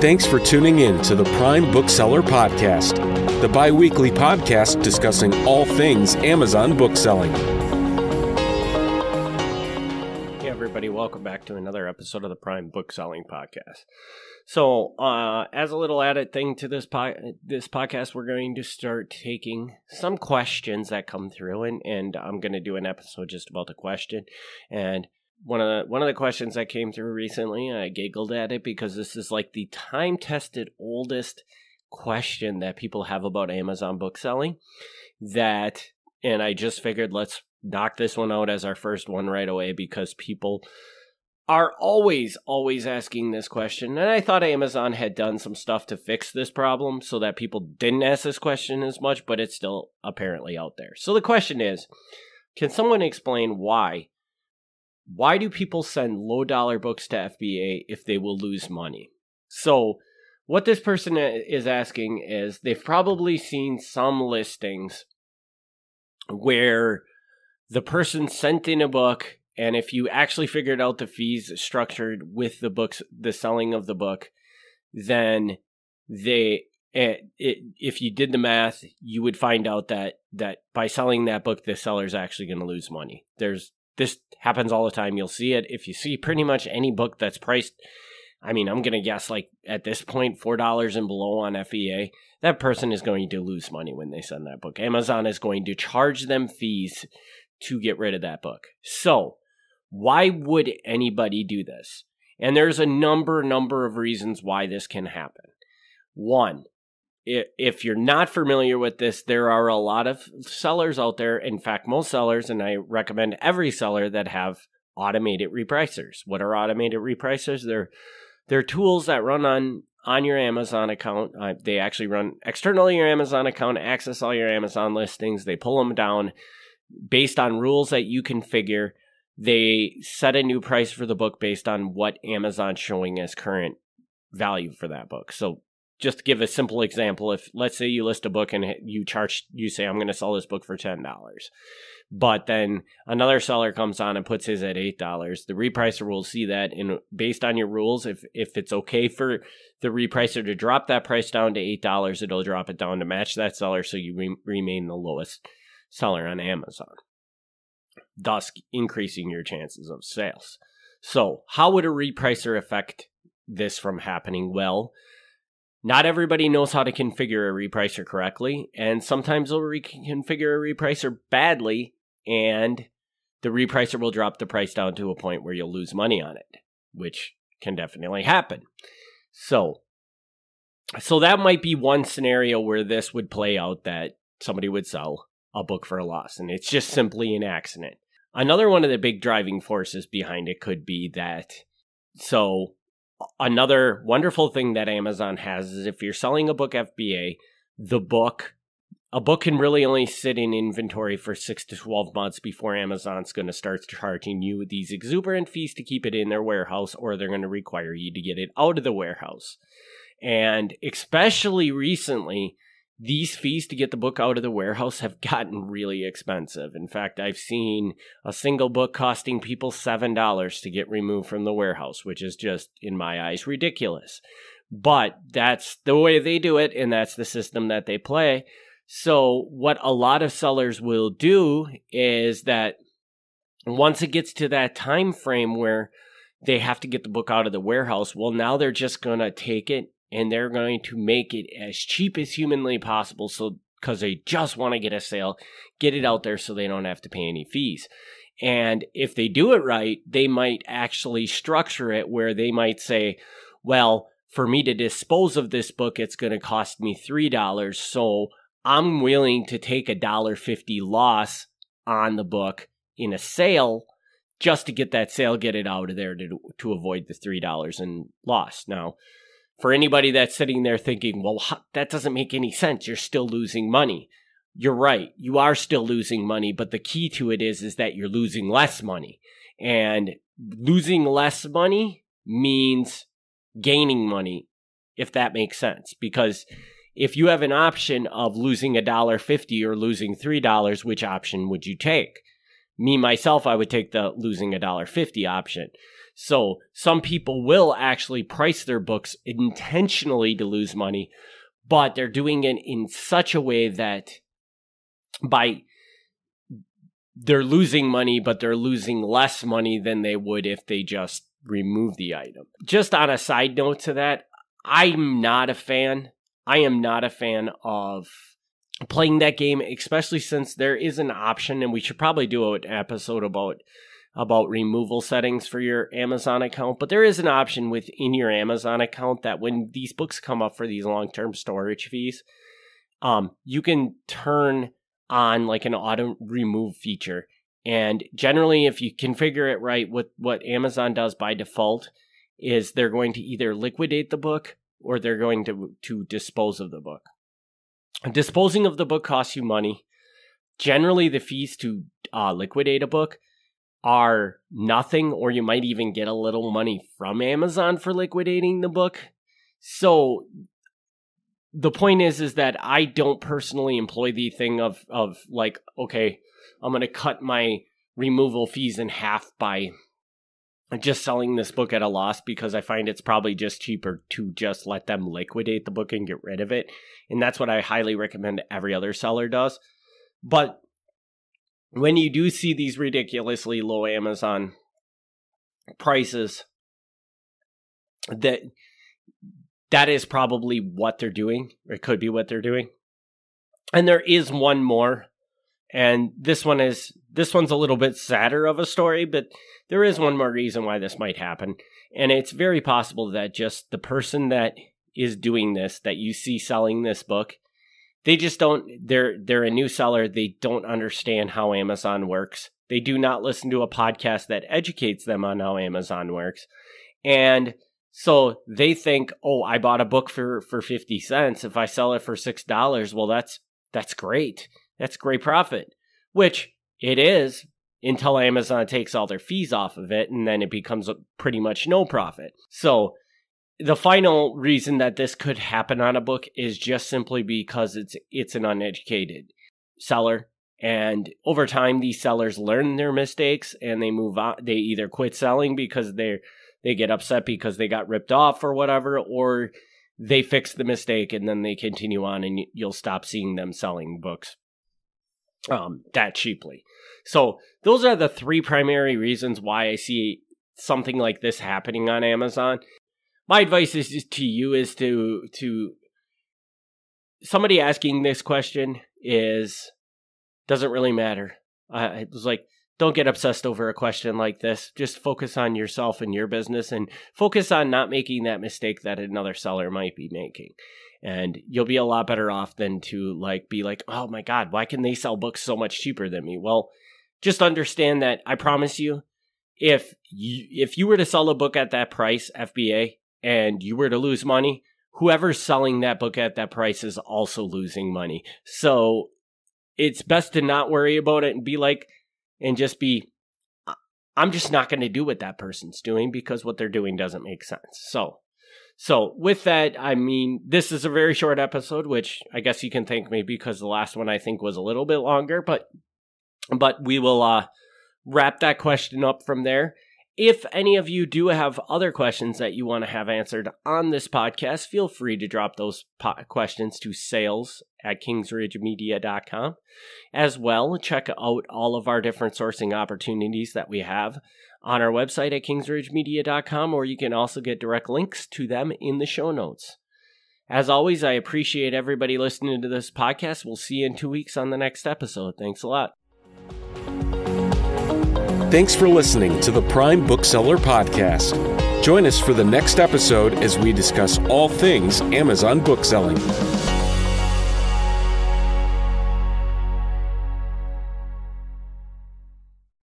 Thanks for tuning in to the Prime Bookseller Podcast, the bi-weekly podcast discussing all things Amazon bookselling. Hey everybody, welcome back to another episode of the Prime Bookselling Podcast. So, as a little added thing to this podcast, we're going to start taking some questions that come through, and I'm going to do an episode just about the question. And one of the questions that came through recently, I giggled at it because this is like the time-tested oldest question that people have about Amazon bookselling. And I just figured let's knock this one out as our first one right away because people are always asking this question. And I thought Amazon had done some stuff to fix this problem so that people didn't ask this question as much, but it's still apparently out there. So the question is, can someone explain why do people send low-dollar books to FBA if they will lose money? So what this person is asking is they've probably seen some listings where the person sent in a book, and if you actually figured out the fees structured with the books, the selling of the book, then if you did the math, you would find out that by selling that book, the seller's actually going to lose money. This happens all the time. You'll see it. If you see pretty much any book that's priced, I'm going to guess like at this point, $4 and below on FBA, that person is going to lose money when they send that book. Amazon is going to charge them fees to get rid of that book. So why would anybody do this? And there's a number of reasons why this can happen. One, if you're not familiar with this, there are a lot of sellers out there. In fact, most sellers, and I recommend every seller that have automated repricers. What are automated repricers? They're tools that run on your Amazon account. They actually run externally your Amazon account, access all your Amazon listings. They pull them down based on rules that you configure. They set a new price for the book based on what Amazon's showing as current value for that book. So just to give a simple example, if let's say you list a book and you say, I'm going to sell this book for $10, but then another seller comes on and puts his at $8, the repricer will see that, and based on your rules, if it's okay for the repricer to drop that price down to $8, it'll drop it down to match that seller, so you remain the lowest seller on Amazon, thus increasing your chances of sales. So how would a repricer affect this from happening? Well, not everybody knows how to configure a repricer correctly, and sometimes they'll configure a repricer badly, and the repricer will drop the price down to a point where you'll lose money on it, which can definitely happen. So that might be one scenario where this would play out, that somebody would sell a book for a loss, and it's just simply an accident. Another one of the big driving forces behind it could be that, another wonderful thing that Amazon has is if you're selling a book FBA, a book can really only sit in inventory for 6 to 12 months before Amazon's going to start charging you these exuberant fees to keep it in their warehouse, or they're going to require you to get it out of the warehouse. And especially recently, these fees to get the book out of the warehouse have gotten really expensive. In fact, I've seen a single book costing people $7 to get removed from the warehouse, which is just, in my eyes, ridiculous. But that's the way they do it, and that's the system that they play. So what a lot of sellers will do is that once it gets to that time frame where they have to get the book out of the warehouse, well, now they're just going to take it and they're going to make it as cheap as humanly possible, so because they just want to get a sale, get it out there so they don't have to pay any fees. And if they do it right, they might actually structure it where they might say, well, for me to dispose of this book, it's going to cost me $3, so I'm willing to take a $1.50 loss on the book in a sale just to get that sale, get it out of there to avoid the $3 in loss. Now, for anybody that's sitting there thinking, well, that doesn't make any sense, you're still losing money. You're right, you are still losing money, but the key to it is that you're losing less money. And losing less money means gaining money, if that makes sense. Because if you have an option of losing $1.50 or losing $3, which option would you take? Me, myself, I would take the losing $1.50 option. So some people will actually price their books intentionally to lose money, but they're doing it in such a way that they're losing money, but they're losing less money than they would if they just remove the item. Just on a side note to that, I am not a fan of playing that game, especially since there is an option, and we should probably do an episode about removal settings for your Amazon account, but there is an option within your Amazon account that when these books come up for these long-term storage fees, you can turn on like an auto remove feature. And generally, if you configure it right, what Amazon does by default is they're going to either liquidate the book or they're going to dispose of the book. Disposing of the book costs you money. Generally, the fees to liquidate a book are nothing, or you might even get a little money from Amazon for liquidating the book. So the point is that I don't personally employ the thing of like, okay, I'm going to cut my removal fees in half by just selling this book at a loss, because I find it's probably just cheaper to just let them liquidate the book and get rid of it. And that's what I highly recommend every other seller does. But when you do see these ridiculously low Amazon prices, that is probably what they're doing, or it could be what they're doing. And there is one more, and this one's a little bit sadder of a story, but there is one more reason why this might happen. And it's very possible that just the person that is doing this, that you see selling this book, they just don't, they're a new seller. They don't understand how Amazon works. They do not listen to a podcast that educates them on how Amazon works. And so they think, oh, I bought a book for 50 cents. If I sell it for $6, well, that's great. That's great profit, which it is until Amazon takes all their fees off of it, and then it becomes pretty much no profit. So the final reason that this could happen on a book is just simply because it's an uneducated seller. And over time, these sellers learn their mistakes and they move on. They either quit selling because they get upset because they got ripped off or whatever, or they fix the mistake and then they continue on, and you'll stop seeing them selling books that cheaply. So those are the three primary reasons why I see something like this happening on Amazon. My advice to you is to somebody asking this question doesn't really matter. It was like, don't get obsessed over a question like this. Just focus on yourself and your business, and focus on not making that mistake that another seller might be making. And you'll be a lot better off than to be like, oh my God, why can they sell books so much cheaper than me? Well, just understand that I promise you, if you were to sell a book at that price, FBA, and you were to lose money, whoever's selling that book at that price is also losing money. So it's best to not worry about it and just be, I'm just not going to do what that person's doing because what they're doing doesn't make sense. So with that, I mean, this is a very short episode, which I guess you can thank me because the last one I think was a little bit longer, but we will wrap that question up from there. If any of you do have other questions that you want to have answered on this podcast, feel free to drop those questions to sales@kingsridgemedia.com. As well, check out all of our different sourcing opportunities that we have on our website at kingsridgemedia.com, or you can also get direct links to them in the show notes. As always, I appreciate everybody listening to this podcast. We'll see you in 2 weeks on the next episode. Thanks a lot. Thanks for listening to the Prime Bookseller Podcast. Join us for the next episode as we discuss all things Amazon bookselling.